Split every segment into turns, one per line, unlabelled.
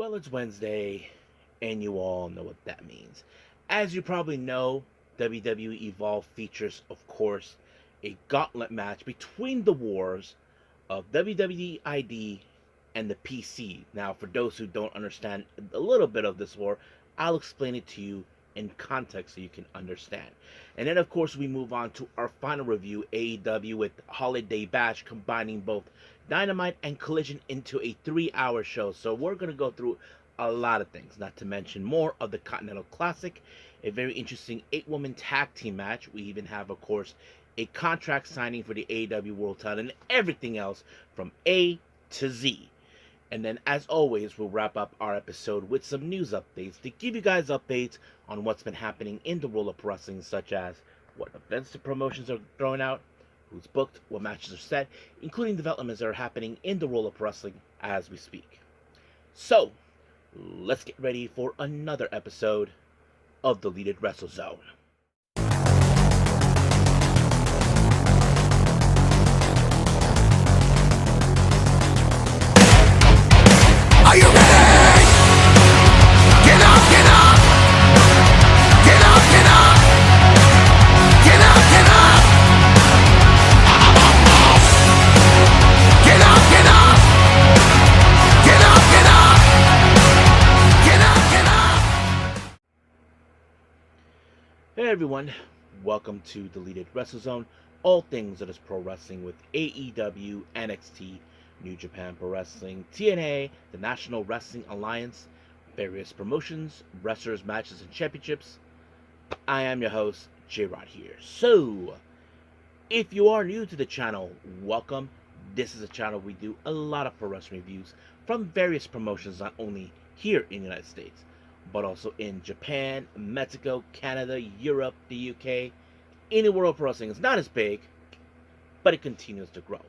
Well, it's Wednesday, and you all know what that means. As you probably know, WWE Evolve features, of course, a gauntlet match between the wars of WWE ID and the PC. Now, for those who don't understand a little bit of this war, I'll explain it to you in context so you can understand. And then, of course, we move on to our final review, AEW with Holiday Bash, combining both Dynamite and Collision into a 3-hour show. So we're going to go through a lot of things, not to mention more of the Continental Classic, a very interesting 8-woman tag team match. We even have, of course, a contract signing for the AEW World Title, and everything else from A to Z. And then, as always, we'll wrap up our episode with some news updates to give you guys updates on what's been happening in the world of wrestling, such as what events the promotions are throwing out, who's booked, what matches are set, including developments that are happening in the world of wrestling as we speak. So, let's get ready for another episode of Deleted Wrestle Zone.
Are you ready? Get up, get up! Get up, get up! Get up, get up! Get up, get up! Get up, get up! Get up, get up!
Hey everyone, welcome to Deleted Wrestle Zone, all things that is pro wrestling with AEW, NXT, New Japan Pro Wrestling, TNA, the National Wrestling Alliance, various promotions, wrestlers, matches, and championships. I am your host, J-Rod here. So, if you are new to the channel, welcome. This is a channel we do a lot of pro wrestling reviews from various promotions, not only here in the United States, but also in Japan, Mexico, Canada, Europe, the UK. In the world of pro wrestling is not as big, but it continues to grow.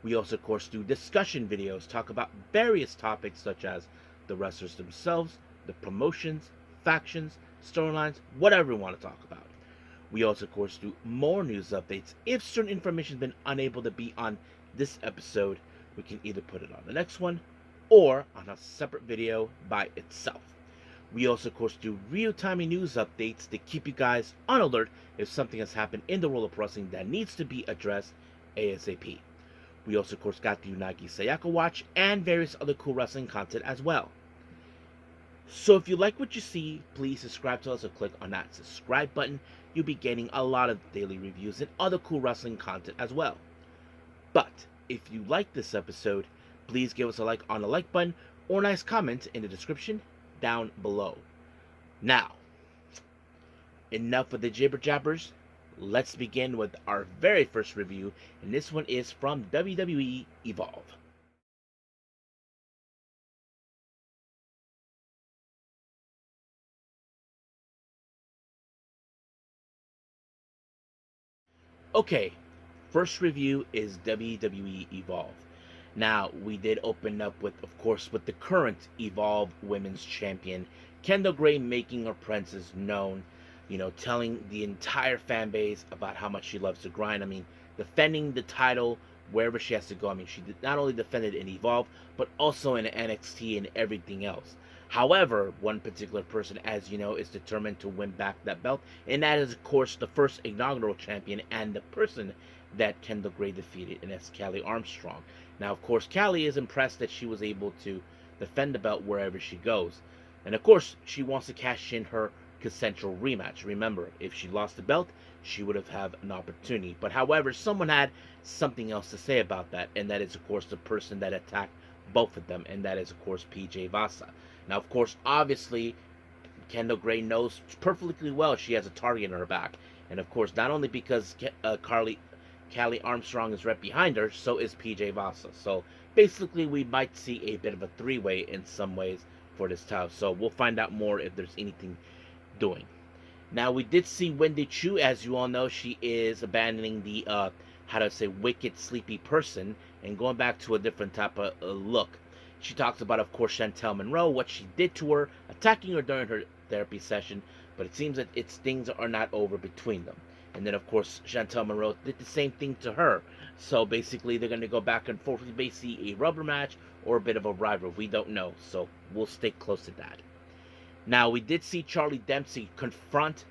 We also, of course, do discussion videos, talk about various topics such as the wrestlers themselves, the promotions, factions, storylines, whatever we want to talk about. We also, of course, do more news updates. If certain information has been unable to be on this episode, we can either put it on the next one or on a separate video by itself. We also, of course, do real-time news updates to keep you guys on alert if something has happened in the world of wrestling that needs to be addressed ASAP. We also, of course, got the Nagisa Watch and various other cool wrestling content as well. So if you like what you see, please subscribe to us or click on that subscribe button. You'll be getting a lot of daily reviews and other cool wrestling content as well. But if you like this episode, please give us a like on the like button or a nice comment in the description down below. Now, enough of the jibber jabbers. Let's begin with our very first review, and this one is from WWE Evolve. Okay, first review is WWE Evolve. Now, we did open up with, of course, with the current Evolve Women's Champion, Kendall Gray, making her presence known, telling the entire fan base about how much she loves to grind. I mean, defending the title wherever she has to go. I mean, she not only defended in Evolve, but also in NXT and everything else. However, one particular person, as you know, is determined to win back that belt, and that is, of course, the first inaugural champion and the person that Kendall Gray defeated, and that's Callie Armstrong. Now, of course, Callie is impressed that she was able to defend the belt wherever she goes. And, of course, she wants to cash in her consensual rematch. Remember, if she lost the belt, she would have had an opportunity. But, however, someone had something else to say about that, and that is, of course, the person that attacked both of them, and that is, of course, PJ Vasa. Now, of course, obviously, Kendall Gray knows perfectly well she has a target in her back. And, of course, not only because Callie Armstrong is right behind her, so is PJ Vasa. So basically, we might see a bit of a three-way in some ways for this title. So we'll find out more if there's anything doing. Now, we did see Wendy Chu. As you all know, she is abandoning the, wicked, sleepy person and going back to a different type of look. She talks about, of course, Chantel Monroe, what she did to her, attacking her during her therapy session, but it seems that things are not over between them. And then, of course, Chantel Monroe did the same thing to her. So basically, they're going to go back and forth. We may see a rubber match or a bit of a rivalry. We don't know. So we'll stay close to that. Now, we did see Charlie Dempsey confront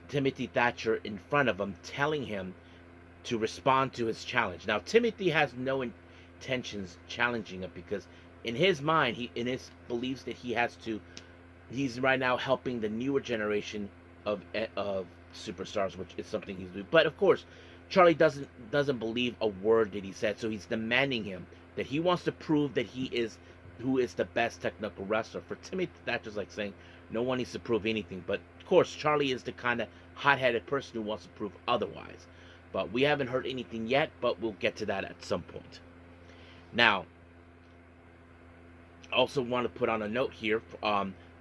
Timothy Thatcher in front of him, telling him to respond to his challenge. Now, Timothy has no intentions challenging him because in his mind, he believes that he's right now helping the newer generation of superstars, which is something he's doing. But of course, Charlie doesn't believe a word that he said, so he's demanding him that he wants to prove that he is who is the best technical wrestler. For Timothy, that's just like saying no one needs to prove anything. But of course, Charlie is the kind of hot-headed person who wants to prove otherwise. But we haven't heard anything yet, but we'll get to that at some point. Now, I also want to put on a note here.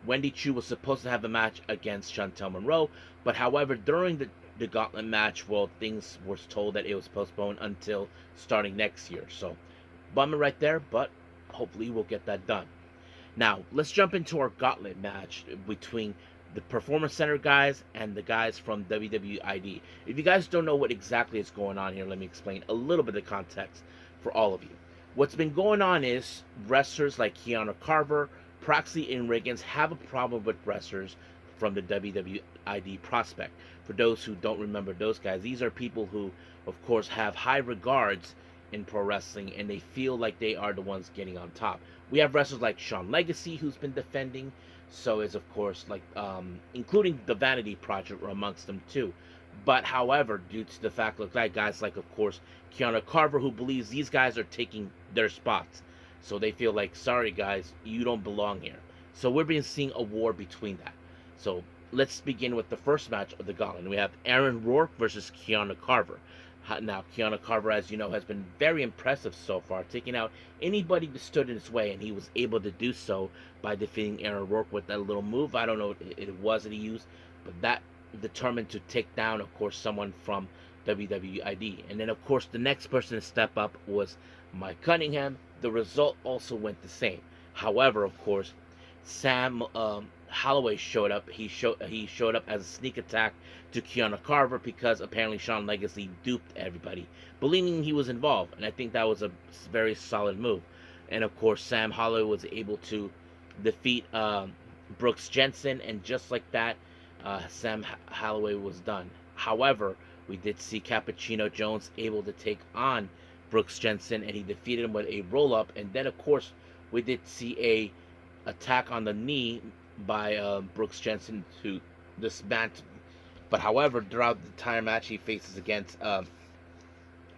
Wendy Chu was supposed to have a match against Chantel Monroe, but however, during the Gauntlet match, well, things were told that it was postponed until starting next year. So, bummer right there, but hopefully we'll get that done. Now, let's jump into our Gauntlet match between the Performance Center guys and the guys from WWE ID. If you guys don't know what exactly is going on here, let me explain a little bit of context for all of you. What's been going on is wrestlers like Keanu Carver, Proxy, and Riggins have a problem with wrestlers from the WWE ID prospect. For those who don't remember those guys, these are people who, of course, have high regards in pro wrestling and they feel like they are the ones getting on top. We have wrestlers like Sean Legacy, who's been defending. So is, of course, like including the Vanity Project were amongst them too. But however, due to the fact that guys like, of course, Keanu Carver, who believes these guys are taking their spots, so they feel like, sorry guys, you don't belong here. So we're being seeing a war between that. So let's begin with the first match of the Gauntlet. We have Aaron Rourke versus Keanu Carver. Now, Keanu Carver, as you know, has been very impressive so far, taking out anybody that stood in his way, and he was able to do so by defeating Aaron Rourke with that little move. I don't know what it was that he used, but that determined to take down, of course, someone from WWE ID. And then, of course, the next person to step up was Mike Cunningham. The result also went the same. However, of course, Sam Holloway showed up. He showed up as a sneak attack to Keanu Carver because apparently Sean Legacy duped everybody, believing he was involved. And I think that was a very solid move. And of course, Sam Holloway was able to defeat Brooks Jensen, and just like that, Sam Holloway was done. However, we did see Cappuccino Jones able to take on Brooks Jensen, and he defeated him with a roll-up. And then, of course, we did see a attack on the knee by Brooks Jensen to dismantle. But however, throughout the entire match, he faces against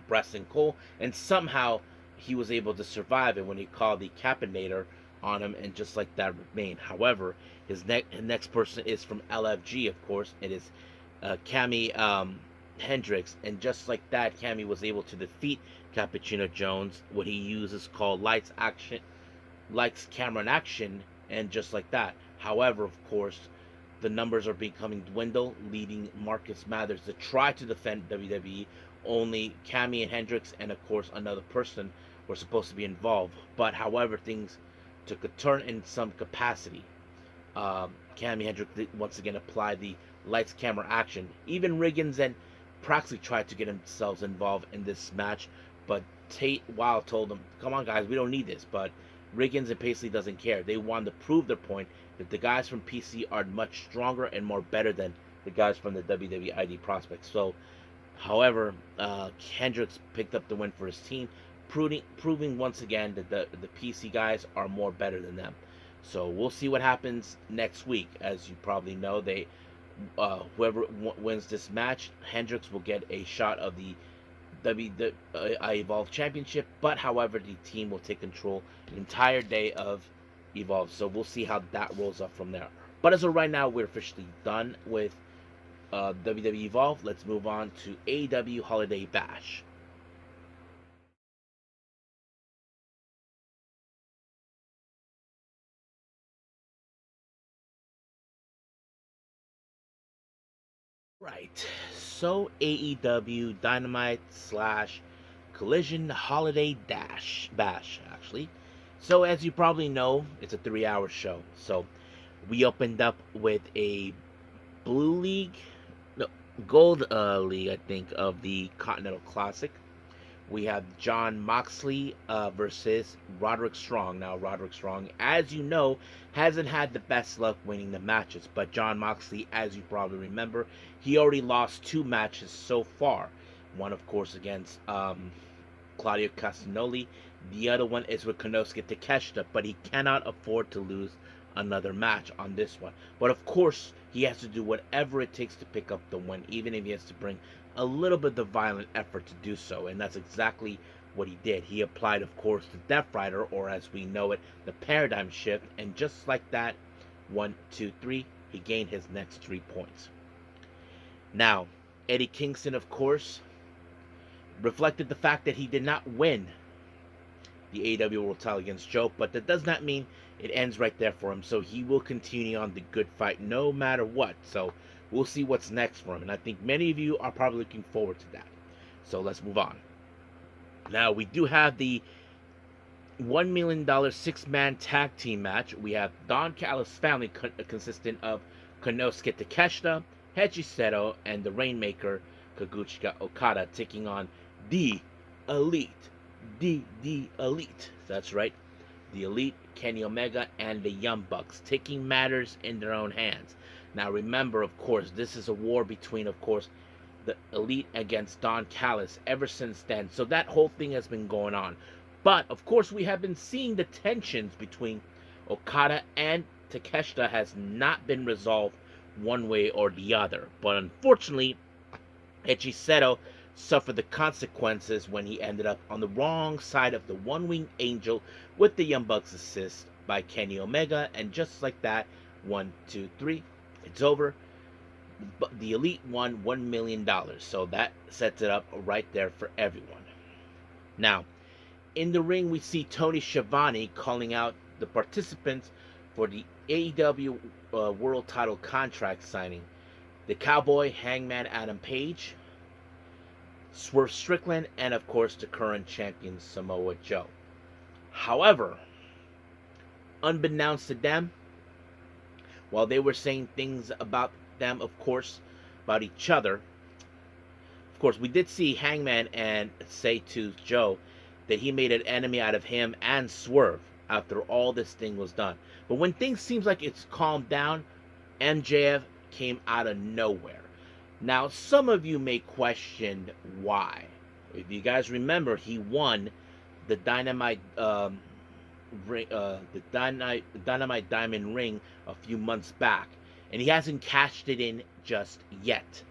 Preston Cole, and somehow he was able to survive it when he called the Capinator on him, and just like that remained. However, his next person is from LFG, of course. It is Cammy Hendricks, and just like that, Cammy was able to defeat Cappuccino Jones. What he uses called lights, camera, and action, and just like that. However, of course, the numbers are becoming dwindle, leading Marcus Mathers to try to defend WWE. Only Cammy and Hendricks and, of course, another person were supposed to be involved. But, however, things took a turn in some capacity. Cammy Hendricks once again applied the lights, camera, action. Even Riggins and Proxy tried to get themselves involved in this match, but Tate Wild told them, come on guys, we don't need this. But Riggins and Paisley doesn't care. They want to prove their point that the guys from PC are much stronger and more better than the guys from the WWE ID prospects. So, however, Hendricks picked up the win for his team, proving once again that the PC guys are more better than them. So we'll see what happens next week. As you probably know, whoever wins this match, Hendricks will get a shot of the WWE Evolve Championship. But however, the team will take control the entire day of Evolve. So we'll see how that rolls up from there. But as of right now, we're officially done with WWE Evolve. Let's move on to AEW Holiday Bash. Right, so AEW Dynamite / Collision Holiday Bash, actually. So as you probably know, it's a 3-hour show. So we opened up with a Blue League, no, Gold League, I think, of the Continental Classic. We have John Moxley versus Roderick Strong. Now, Roderick Strong, as you know, hasn't had the best luck winning the matches. But John Moxley, as you probably remember, he already lost 2 matches so far. One, of course, against Claudio Castagnoli. The other one is with Konosuke Takeshita, but he cannot afford to lose another match on this one. But of course, he has to do whatever it takes to pick up the win, even if he has to bring a little bit of violent effort to do so. And that's exactly what he did. He applied, of course, the Death Rider, or as we know it, the Paradigm Shift. And just like that, 1, 2, 3, he gained his next 3 points. Now, Eddie Kingston, of course, reflected the fact that he did not win the AEW World Title against Joe, but that does not mean it ends right there for him. So he will continue on the good fight no matter what. So we'll see what's next for him. And I think many of you are probably looking forward to that. So let's move on. Now, we do have the $1 million 6-man tag team match. We have Don Callis' family consisting of Konosuke Takeshita, Heiji Seto, and the Rainmaker Kaguchika Okada taking on the Elite. The Elite. That's right. The Elite, Kenny Omega, and the Young Bucks taking matters in their own hands. Now remember, of course, this is a war between, of course, the Elite against Don Callis ever since then. So that whole thing has been going on. But, of course, we have been seeing the tensions between Okada and Takeshita has not been resolved one way or the other. But unfortunately, Heiji Seto suffered the consequences when he ended up on the wrong side of the one-winged angel with the Young Bucks assist by Kenny Omega. And just like that, 1, 2, 3, it's over. But the Elite won $1 million. So that sets it up right there for everyone. Now, in the ring, we see Tony Schiavone calling out the participants for the AEW World Title contract signing. The Cowboy, Hangman Adam Page, Swerve Strickland, and of course the current champion Samoa Joe. However, unbeknownst to them, while they were saying things about them, of course, about each other, of course, we did see Hangman and say to Joe that he made an enemy out of him and Swerve after all this thing was done. But when things seems like it's calmed down, MJF came out of nowhere. Now, some of you may question why. If you guys remember, he won the Dynamite Dynamite Diamond Ring a few months back, and he hasn't cashed it in just yet.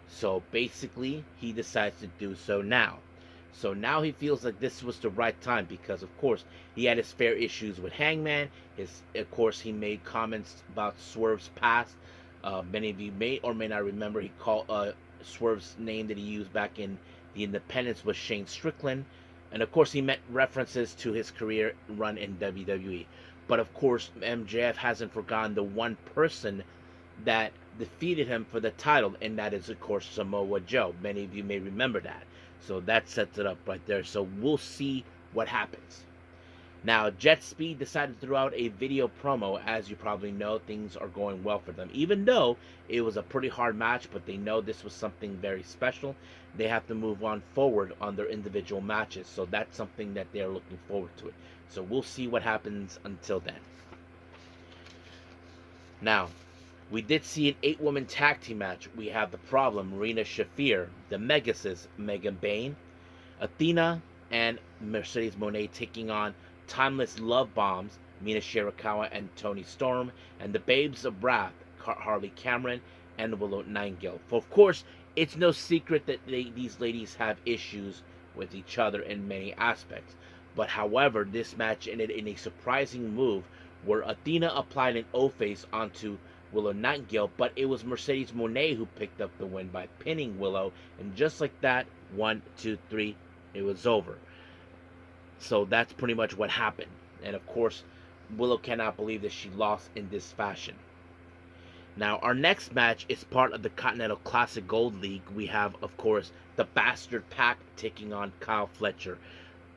So basically, he decides to do so now. So now he feels like this was the right time because, of course, he had his fair issues with Hangman. Of course, he made comments about Swerve's past. Many of you may or may not remember he called Swerve's name that he used back in the Independence was Shane Strickland. And, of course, he made references to his career run in WWE. But, of course, MJF hasn't forgotten the one person that defeated him for the title, and that is, of course, Samoa Joe. Many of you may remember that. So that sets it up right there. So we'll see what happens. Now, Jet Speed decided to throw out a video promo. As you probably know, things are going well for them. Even though it was a pretty hard match, but they know this was something very special. They have to move on forward on their individual matches. So that's something that they're looking forward to it. So we'll see what happens until then. Now, we did see an 8-woman tag team match. We have the Problem, Marina Shafir, the Megasis, Megan Bayne, Athena, and Mercedes Moné taking on Timeless Love Bombs, Mina Shirakawa and Toni Storm, and the Babes of Wrath, Harley Cameron and Willow Nightingale. For of course, it's no secret that these ladies have issues with each other in many aspects. But however, this match ended in a surprising move where Athena applied an O-face onto Willow Nightingale, but it was Mercedes Moné who picked up the win by pinning Willow, and just like that, 1, 2, 3, it was over. So that's pretty much what happened. And of course, Willow cannot believe that she lost in this fashion. Now, our next match is part of the Continental Classic Gold League. We have, of course, the Bastard Pack taking on Kyle Fletcher.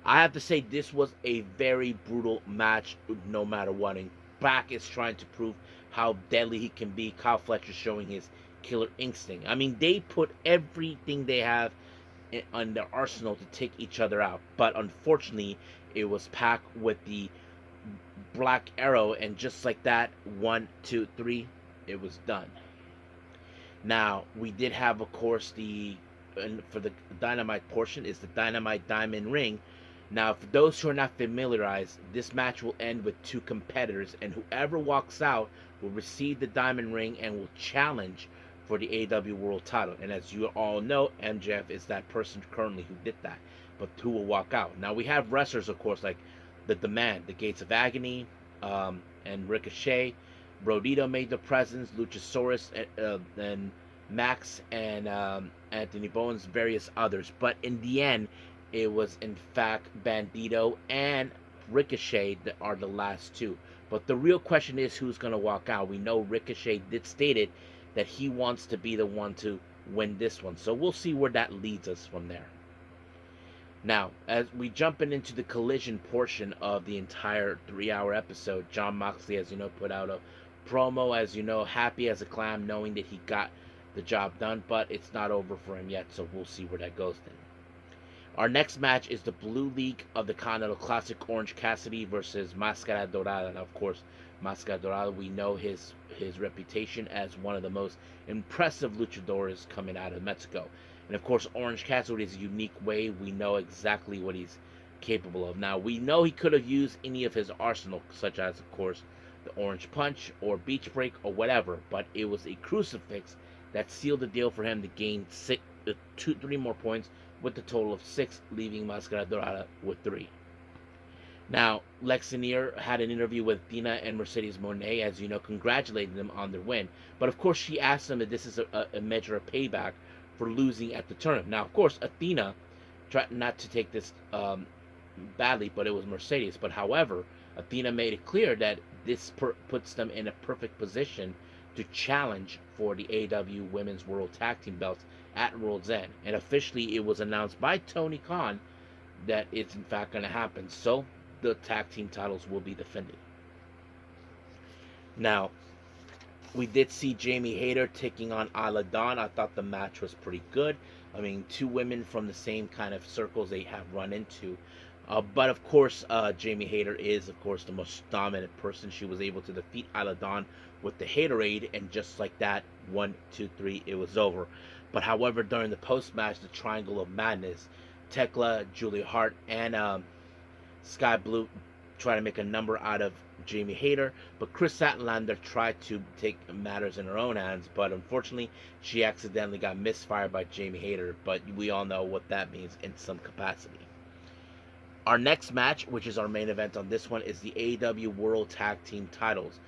I have to say, this was a very brutal match, no matter what. And Pack is trying to prove how deadly he can be. Kyle Fletcher showing his killer instinct. I mean, they put everything they have on their arsenal to take each other out, but unfortunately, it was packed with the Black Arrow, and just like that, 1, 2, 3, it was done. Now, we did have, of course, and for the Dynamite portion is the Dynamite Diamond Ring. Now, for those who are not familiarized, this match will end with two competitors, and whoever walks out will receive the Diamond Ring and will challenge for the AEW World Title. And as you all know, MJF is that person currently who did that, but who will walk out. Now, we have wrestlers, of course, like the Demand, the Gates of Agony, and Ricochet. Brodito made the presence, Luchasaurus, and Max, and Anthony Bowens, various others. But in the end, it was in fact Bandito and Ricochet that are the last two. But the real question is who's going to walk out. We know Ricochet did stated that he wants to be the one to win this one. So we'll see where that leads us from there. Now, as we jumping into the Collision portion of the entire 3-hour episode, Jon Moxley, as you know, put out a promo, as you know, happy as a clam, knowing that he got the job done, but it's not over for him yet, so we'll see where that goes then. Our next match is the Blue League of the Continental Classic, Orange Cassidy versus Máscara Dorada. Now, of course, Máscara Dorada, we know his reputation as one of the most impressive luchadors coming out of Mexico. And of course, Orange Cassidy is a unique way. We know exactly what he's capable of. Now, we know he could have used any of his arsenal, such as, of course, the Orange Punch or Beach Break or whatever, but it was a crucifix that sealed the deal for him to gain 3 more points with a total of 6, leaving Máscara Dorada with 3. Now, Lex Lanier had an interview with Dina and Mercedes Moné, as you know, congratulating them on their win. But of course, she asked them if this is a measure of payback for losing at the tournament. Now, of course, Athena tried not to take this badly, but it was Mercedes. But however, Athena made it clear that this puts them in a perfect position to challenge for the AEW Women's World Tag Team belts at World's End. And officially, it was announced by Tony Khan that it's in fact going to happen. So, the tag team titles will be defended. Now, we did see Jamie Hayter taking on Isla Dawn. I thought the match was pretty good. I mean, two women from the same kind of circles they have run into. But of course, Jamie Hayter is, of course, the most dominant person. She was able to defeat Isla Dawn with the Haterade, and just like that, 1, 2, 3, it was over. But however, during the post-match, the Triangle of Madness, Tekla, Julia Hart, and Sky Blue tried to make a number out of Jamie Hayter, but Chris Statlander tried to take matters in her own hands, but unfortunately, she accidentally got misfired by Jamie Hayter, but we all know what that means in some capacity. Our next match, which is our main event on this one, is the AEW World Tag Team titles.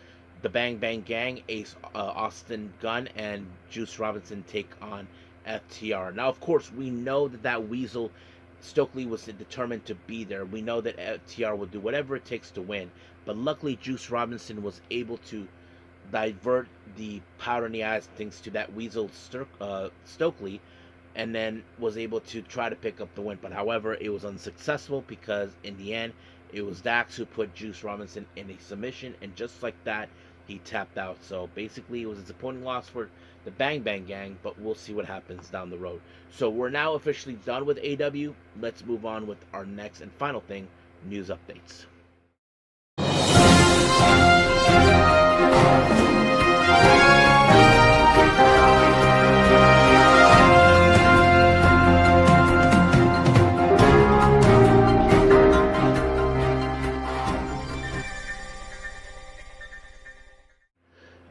The Bang Bang Gang, Ace Austin Gunn, and Juice Robinson take on FTR. Now, of course, we know that Weasel Stokely was determined to be there. We know that FTR will do whatever it takes to win. But luckily, Juice Robinson was able to divert the powder in the eyes things to that Weasel Stokely, and then was able to try to pick up the win. But however, it was unsuccessful because in the end, it was Dax who put Juice Robinson in a submission, and just like that, he tapped out. So basically, it was a disappointing loss for the Bang Bang Gang, but we'll see what happens down the road. So we're now officially done with AEW. Let's move on with our next and final thing, news updates.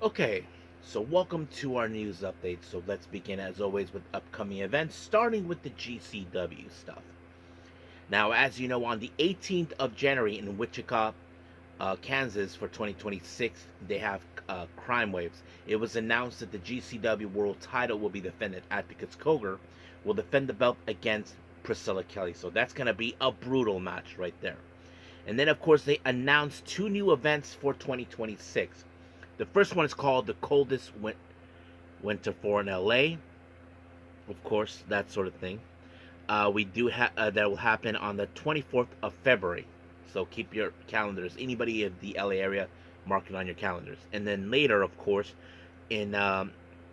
Okay, so welcome to our news update. So let's begin as always with upcoming events, starting with the GCW stuff. Now, as you know, on the 18th of January in Wichita, Kansas for 2026, they have Crime Waves. It was announced that the GCW World Title will be defended. Atticus Cogar will defend the belt against Priscilla Kelly. So that's going to be a brutal match right there. And then, of course, they announced 2 new events for 2026. The first one is called the Coldest Winter for in LA. Of course, that sort of thing. We do that will happen on the 24th of February. So keep your calendars. Anybody in the LA area, mark it on your calendars. And then later, of course, in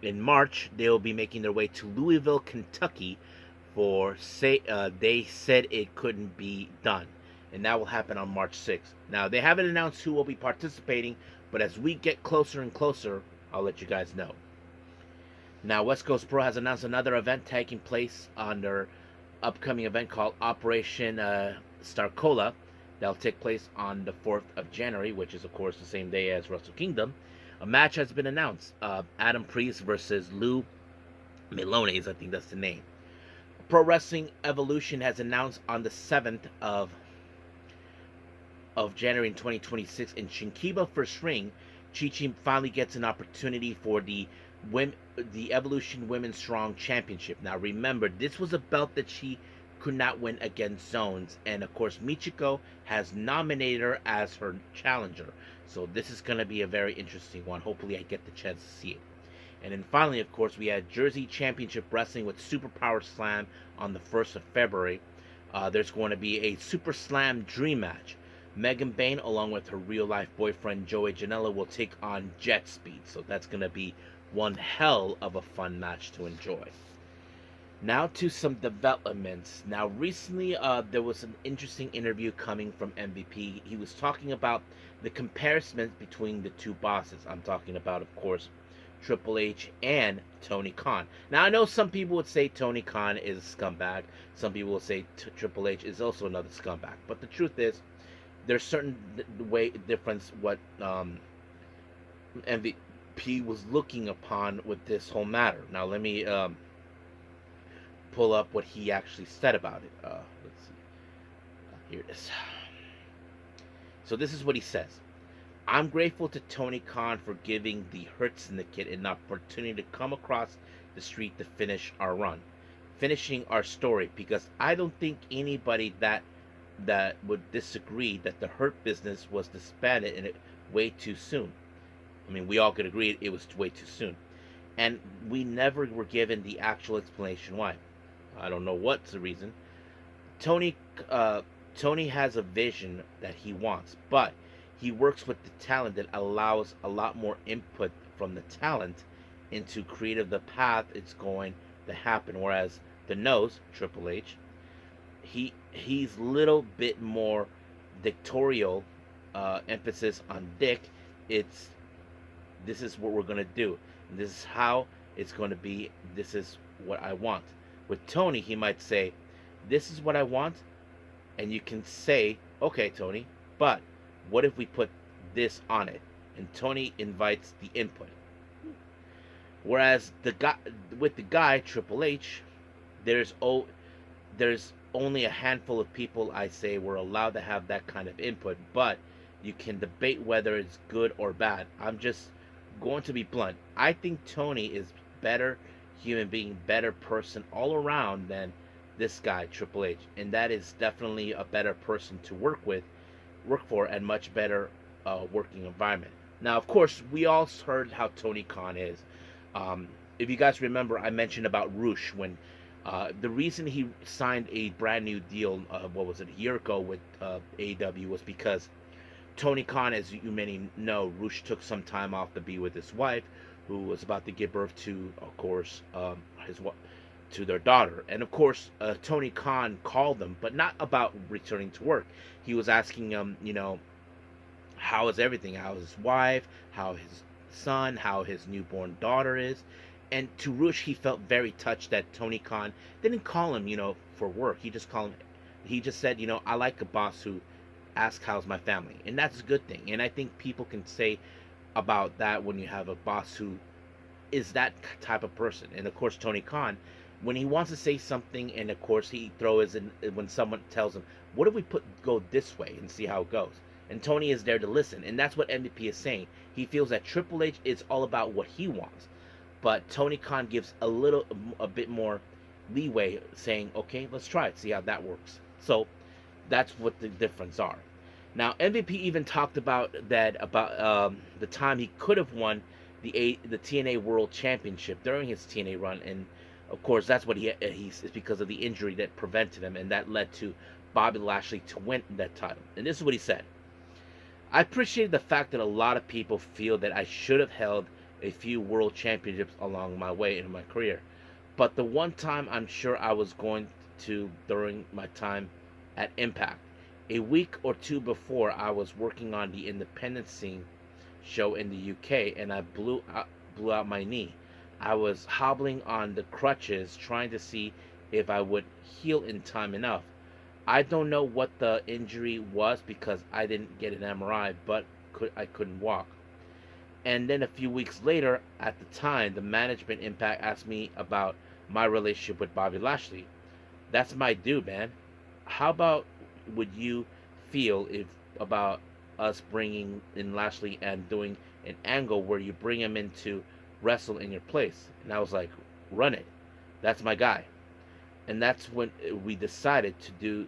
In March, they will be making their way to Louisville, Kentucky for they said it couldn't be done. And that will happen on March 6th. Now, they haven't announced who will be participating, but as we get closer and closer, I'll let you guys know. Now, West Coast Pro has announced another event taking place on their upcoming event called Operation Starcola. That'll take place on the 4th of January, which is, of course, the same day as Wrestle Kingdom. A match has been announced. Adam Priest versus Lou Milones, I think that's the name. Pro Wrestling Evolution has announced on the 7th of January in 2026 in Shinkiba First Ring, Chi-Chi finally gets an opportunity for the Evolution Women's Strong Championship. Now remember, this was a belt that she could not win against Zones, and of course Michiko has nominated her as her challenger. So this is going to be a very interesting one. Hopefully I get the chance to see it. And then finally, of course, we had Jersey Championship Wrestling with Super Power Slam on the 1st of February. There's going to be a Super Slam Dream Match. Megan Bain, along with her real-life boyfriend Joey Janela, will take on Jet Speed. So that's going to be one hell of a fun match to enjoy. Now to some developments. Now recently there was an interesting interview coming from MVP. He was talking about the comparison between the two bosses. I'm talking about, of course, Triple H and Tony Khan. Now I know some people would say Tony Khan is a scumbag. Some people will say Triple H is also another scumbag. But the truth is, there's certain difference what MVP was looking upon with this whole matter. Now let me pull up what he actually said about it. Let's see. Here it is. So this is what he says. I'm grateful to Tony Khan for giving the Hurt Syndicate an opportunity to come across the street to finish our run, finishing our story, because I don't think anybody that would disagree that the Hurt business was disbanded in it way too soon. I mean, we all could agree it was way too soon. And we never were given the actual explanation why. I don't know what's the reason. Tony has a vision that he wants, but he works with the talent that allows a lot more input from the talent into creative the path it's going to happen. Whereas the nose, Triple H, he's a little bit more dictatorial, emphasis on Dick. This is what we're gonna do. This is how it's gonna be. This is what I want. With Tony, he might say, "This is what I want," and you can say, "Okay, Tony, but what if we put this on it?" And Tony invites the input. Whereas the guy Triple H, there's only a handful of people I say were allowed to have that kind of input, but you can debate whether it's good or bad. I'm just going to be blunt. I think Tony is better human being, better person all around than this guy Triple H, and that is definitely a better person to work for, and much better working environment. Now, of course, we all heard how Tony Khan is. If you guys remember, I mentioned about Roosh when the reason he signed a brand new deal, what was it, a year ago with AEW, was because Tony Khan, as you many know, Roosh took some time off to be with his wife, who was about to give birth to, of course, to their daughter. And of course, Tony Khan called them, but not about returning to work. He was asking him, how is everything? How is his wife? How his son? How his newborn daughter is? And to Roosh, he felt very touched that Tony Khan didn't call him, for work. He just said, I like a boss who asks how's my family. And that's a good thing. And I think people can say about that when you have a boss who is that type of person. And of course, Tony Khan, when he wants to say something, and of course he throws in when someone tells him, what if we go this way and see how it goes? And Tony is there to listen. And that's what MVP is saying. He feels that Triple H is all about what he wants. But Tony Khan gives a bit more leeway, saying, okay, let's try it, see how that works. So that's what the difference are. Now, MVP even talked about the time he could have won the TNA World Championship during his TNA run, and of course that's what it's because of the injury that prevented him, and that led to Bobby Lashley to win that title. And this is what he said: I appreciate the fact that a lot of people feel that I should have held a few world championships along my way in my career. But the one time I'm sure I was going to during my time at Impact. A week or two before, I was working on the independent scene show in the UK, and I blew out my knee. I was hobbling on the crutches, trying to see if I would heal in time enough. I don't know what the injury was because I didn't get an MRI, but I couldn't walk. And then a few weeks later, at the time, the management Impact asked me about my relationship with Bobby Lashley. That's my dude, man. How about would you feel if about us bringing in Lashley and doing an angle where you bring him in to wrestle in your place? And I was like, run it. That's my guy. And that's when we decided to do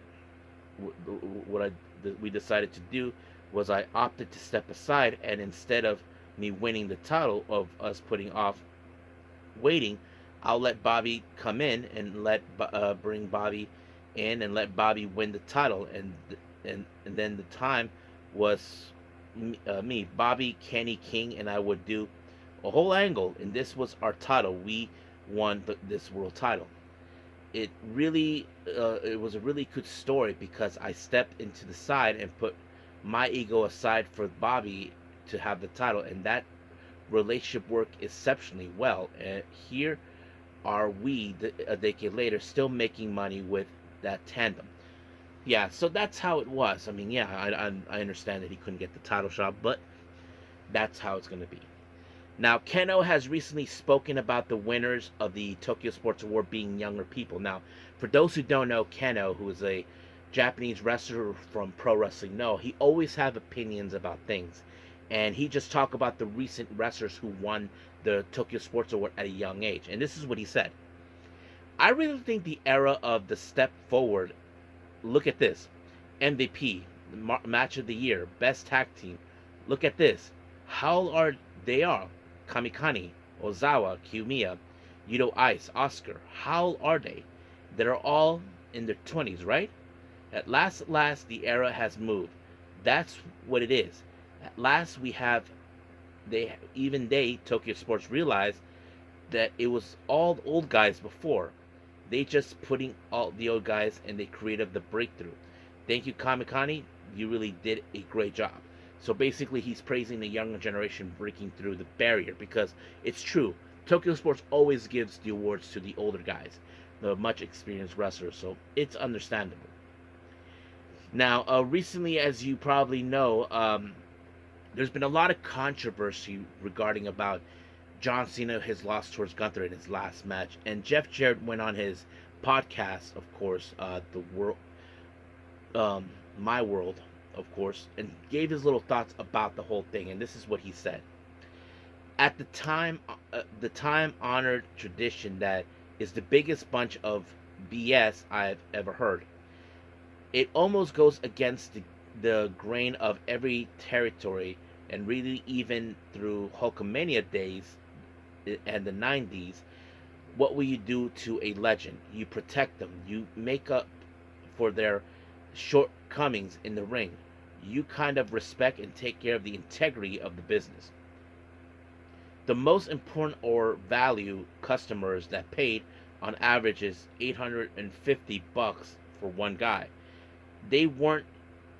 what we decided to do was I opted to step aside, and instead of me winning the title of us putting off waiting, I'll let Bobby come in and let bring Bobby in and let Bobby win the title, and then the time was me, Bobby, Kenny King, and I would do a whole angle, and this was our title. We won this world title. It was a really good story because I stepped into the side and put my ego aside for Bobby to have the title, and that relationship worked exceptionally well. And here are we a decade later still making money with that tandem. Yeah, so that's how it was. I mean, yeah, I understand that he couldn't get the title shot, but that's how it's going to be. Now, Kenoh has recently spoken about the winners of the Tokyo Sports Award being younger people. Now, for those who don't know Kenoh, who is a Japanese wrestler from Pro Wrestling No, he always have opinions about things. And he just talked about the recent wrestlers who won the Tokyo Sports Award at a young age. And this is what he said. I really think the era of the step forward, look at this. MVP, match of the year, best tag team. Look at this. How are they are? Kamikani, Ozawa, Kiyomiya, Yuto Ice, Oscar. How are they? They're all in their 20s, right? At last, the era has moved. That's what it is. At last, we have Tokyo Sports realized that it was all the old guys before. They just putting all the old guys and they created the breakthrough. Thank you, Kamikani. You really did a great job. So basically, he's praising the younger generation breaking through the barrier because it's true. Tokyo Sports always gives the awards to the older guys, the much experienced wrestlers. So it's understandable. Now, recently, as you probably know, there's been a lot of controversy regarding about John Cena, his loss towards Gunther in his last match, and Jeff Jarrett went on his podcast, of course, the world, my world, of course, and gave his little thoughts about the whole thing. And this is what he said: at the time honored tradition that is the biggest bunch of BS I've ever heard. It almost goes against the grain of every territory, and really even through Hulkamania days and the 90s. What will you do to a legend? You protect them. You make up for their shortcomings in the ring. You kind of respect and take care of the integrity of the business. The most important or value customers that paid on average is $850 for one guy. They weren't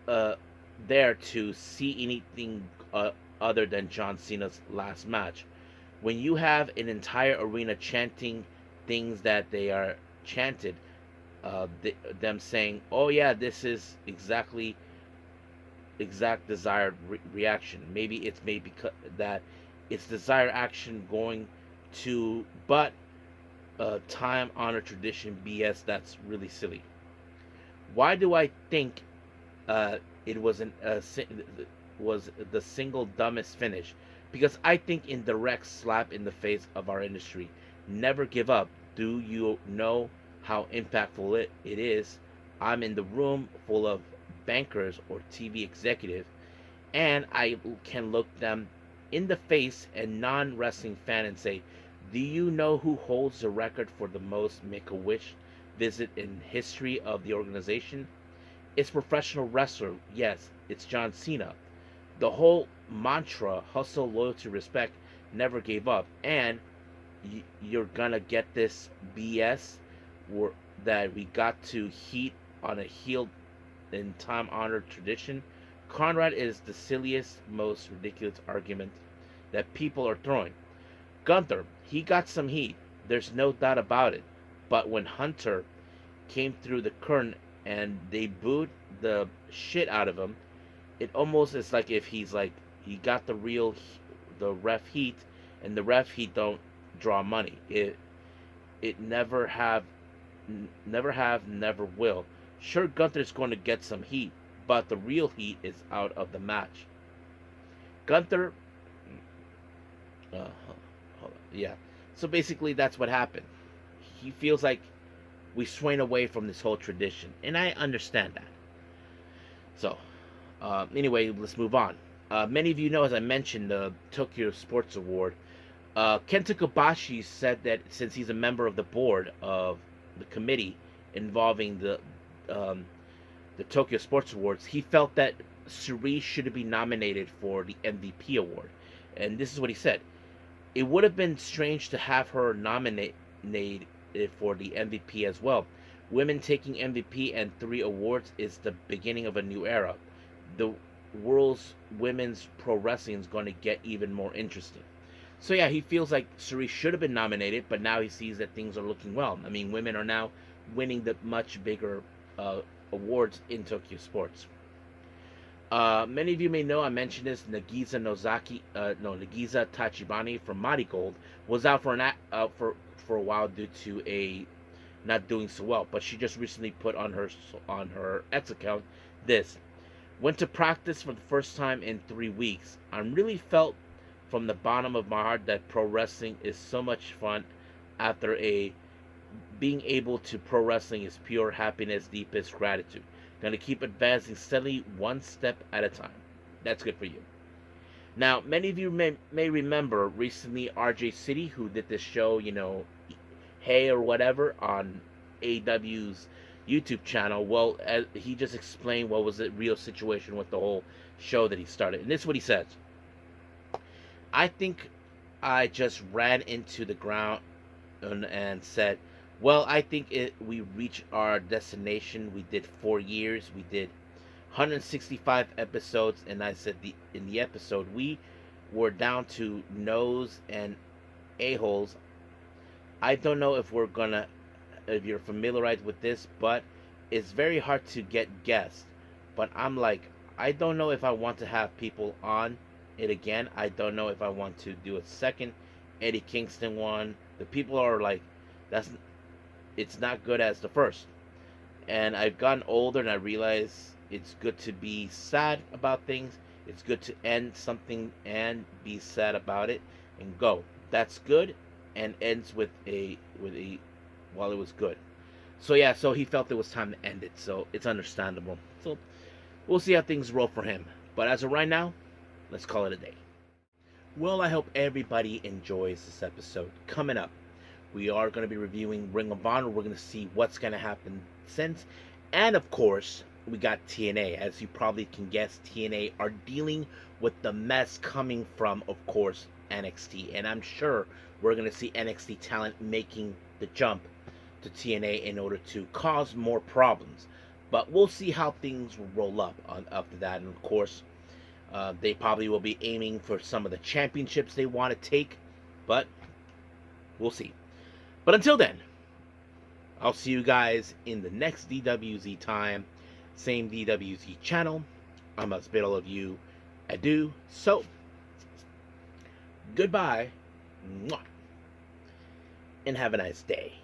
there to see anything other than John Cena's last match. When you have an entire arena chanting things that they are chanted, them saying, "Oh yeah, this is exact desired reaction." Maybe it's maybe that it's desired action going to, but time honored tradition BS. That's really silly. Why do I think it was the single dumbest finish? Because I think in direct slap in the face of our industry. Never give up. Do you know how impactful it is? I'm in the room full of bankers or TV executives, and I can look them in the face and non-wrestling fan and say, do you know who holds the record for the most Make-A-Wish visit in history of the organization? It's professional wrestler. Yes, it's John Cena. The whole mantra, hustle, loyalty, respect, never gave up, and you're gonna get this BS that we got to heat on a heel in time honored tradition. Conrad is the silliest, most ridiculous argument that people are throwing. Gunther, he got some heat. There's no doubt about it. But when Hunter came through the curtain and they booed the shit out of him, it almost is like if he's like he got the ref heat, and the ref heat don't draw money. It never will. Sure, Gunther's going to get some heat, but the real heat is out of the match. Gunther, yeah. So basically, that's what happened. He feels like we swaying away from this whole tradition, and I understand that. So, anyway, let's move on. Many of you know, as I mentioned, the Tokyo Sports Award. Kenta Kobashi said that since he's a member of the board of the committee involving the Tokyo Sports Awards, he felt that Sareee should be nominated for the MVP award. And this is what he said: "It would have been strange to have her nominated for the MVP as well. Women taking MVP and 3 awards is the beginning of a new era. The world's women's pro wrestling is going to get even more interesting." So yeah, he feels like Sareee should have been nominated, but now he sees that things are looking well. I mean, women are now winning the much bigger awards in Tokyo sports. Many of you may know I mentioned this. Nagisa Tachibana from Marigold was out for a while due to a not doing so well, but she just recently put on her X account this: "Went to practice for the first time in 3 weeks. I really felt from the bottom of my heart that pro wrestling is so much fun. After being able to pro wrestling is pure happiness, deepest gratitude. Gonna keep advancing steadily, one step at a time." That's good for you. Now, many of you may remember recently RJ City, who did this show, Hey or whatever, on AEW's YouTube channel. Well, he just explained what was the real situation with the whole show that he started. And this is what he says: "I think I just ran into the ground and said, well, I think we reached our destination. We did 4 years. We did 165 episodes, and I said in the episode we were down to nose and a-holes. I don't know if you're familiarized with this, but it's very hard to get guests. But I'm like, I don't know if I want to have people on it again. I don't know if I want to do a second Eddie Kingston one. The people are like, it's not good as the first. And I've gotten older, and I realize it's good to be sad about things. It's good to end something and be sad about it and go. That's good, and ends with a while it was good." So yeah, so he felt it was time to end it. So it's understandable. So we'll see how things roll for him. But as of right now, let's call it a day. Well, I hope everybody enjoys this episode. Coming up, we are going to be reviewing Ring of Honor. We're going to see what's going to happen since. And of course, we got TNA. As you probably can guess, TNA are dealing with the mess coming from, of course, NXT. And I'm sure we're going to see NXT talent making the jump to TNA in order to cause more problems. But we'll see how things will roll up after that. And of course, they probably will be aiming for some of the championships they want to take. But we'll see. But until then, I'll see you guys in the next DWZ time. Same DWZ channel. I must bid all of you adieu. So, goodbye. And have a nice day.